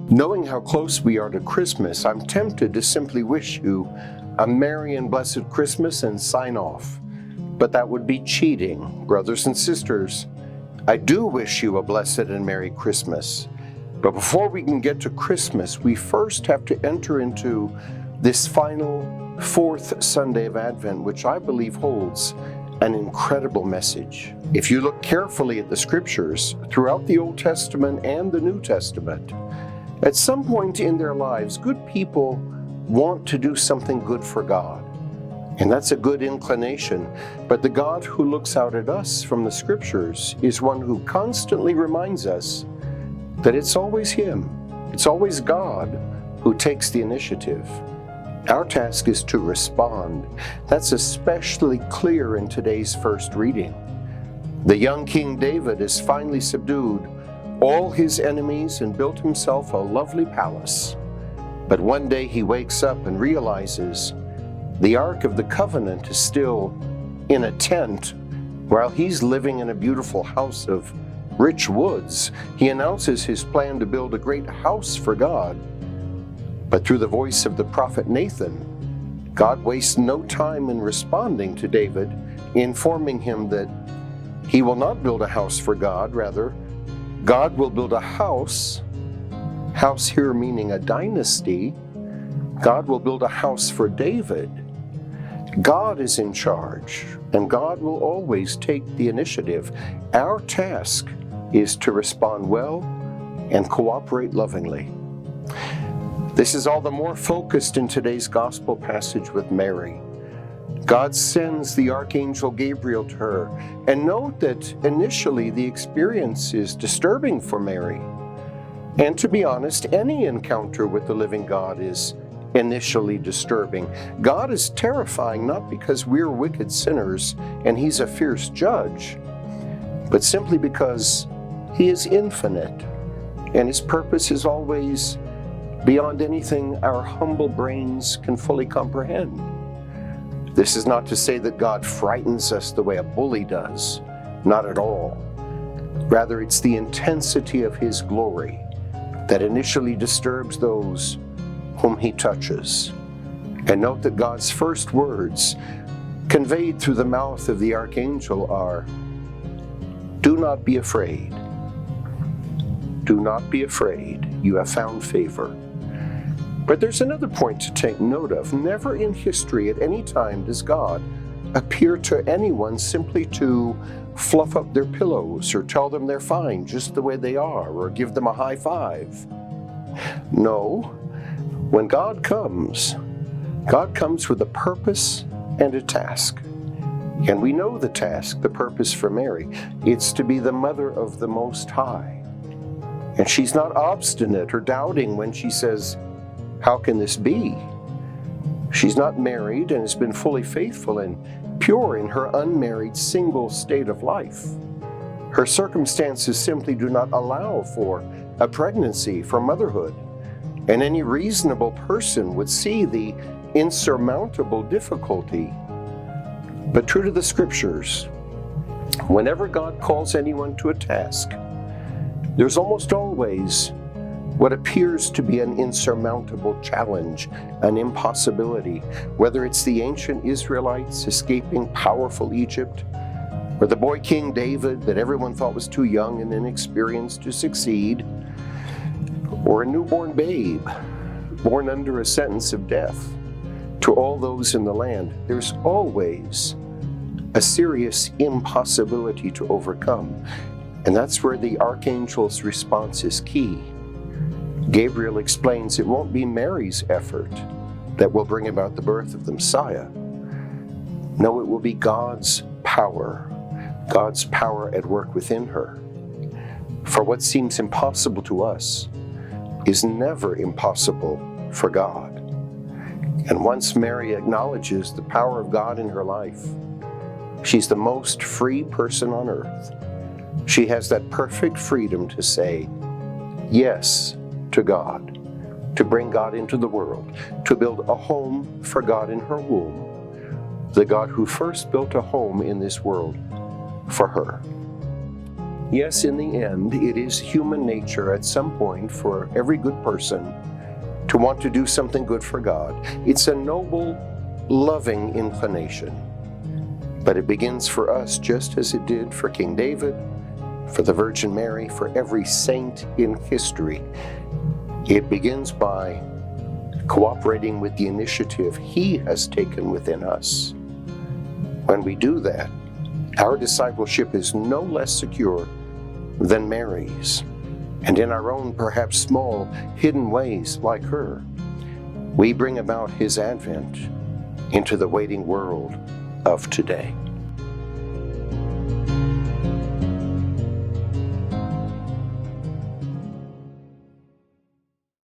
Knowing how close we are to Christmas, I'm tempted to simply wish you a merry and blessed Christmas and sign off. But that would be cheating, brothers and sisters. I do wish you a blessed and merry Christmas. But before we can get to Christmas, we first have to enter into this final fourth Sunday of Advent, which I believe holds an incredible message. If you look carefully at the scriptures throughout the Old Testament and the New Testament, at some point in their lives, good people want to do something good for God. And that's a good inclination. But the God who looks out at us from the scriptures is one who constantly reminds us that it's always Him, it's always God who takes the initiative. Our task is to respond. That's especially clear in today's first reading. The young King David has finally subdued all his enemies and built himself a lovely palace. But one day he wakes up and realizes the Ark of the Covenant is still in a tent while he's living in a beautiful house of rich woods. He announces his plan to build a great house for God. But through the voice of the prophet Nathan, God wastes no time in responding to David, informing him that he will not build a house for God, rather, God will build a house here meaning a dynasty. God will build a house for David. God is in charge, and God will always take the initiative. Our task is to respond well and cooperate lovingly. This is all the more focused in today's gospel passage with Mary. God sends the Archangel Gabriel to her. And note that initially the experience is disturbing for Mary. And to be honest, any encounter with the living God is initially disturbing. God is terrifying not because we're wicked sinners and He's a fierce judge, but simply because He is infinite and His purpose is always beyond anything our humble brains can fully comprehend. This is not to say that God frightens us the way a bully does. Not at all. Rather, it's the intensity of His glory that initially disturbs those whom He touches. And note that God's first words, conveyed through the mouth of the archangel, are, "Do not be afraid. Do not be afraid. You have found favor." But there's another point to take note of. Never in history at any time does God appear to anyone simply to fluff up their pillows or tell them they're fine just the way they are or give them a high five. No, when God comes with a purpose and a task. And we know the task, the purpose for Mary. It's to be the mother of the Most High. And she's not obstinate or doubting when she says, "How can this be?" She's not married and has been fully faithful and pure in her unmarried single state of life. Her circumstances simply do not allow for a pregnancy, for motherhood. And any reasonable person would see the insurmountable difficulty. But true to the scriptures, whenever God calls anyone to a task, there's almost always what appears to be an insurmountable challenge, an impossibility, whether it's the ancient Israelites escaping powerful Egypt, or the boy King David that everyone thought was too young and inexperienced to succeed, or a newborn babe born under a sentence of death. To all those in the land, there's always a serious impossibility to overcome. And that's where the archangel's response is key. Gabriel explains it won't be Mary's effort that will bring about the birth of the Messiah. No, it will be God's power at work within her. For what seems impossible to us is never impossible for God. And once Mary acknowledges the power of God in her life, she's the most free person on earth. She has that perfect freedom to say yes to God, to bring God into the world, to build a home for God in her womb, the God who first built a home in this world for her. Yes, in the end, it is human nature at some point for every good person to want to do something good for God. It's a noble, loving inclination. But it begins for us just as it did for King David, for the Virgin Mary, for every saint in history. It begins by cooperating with the initiative He has taken within us. When we do that, our discipleship is no less secure than Mary's, and in our own perhaps small, hidden ways like her, we bring about His advent into the waiting world of today.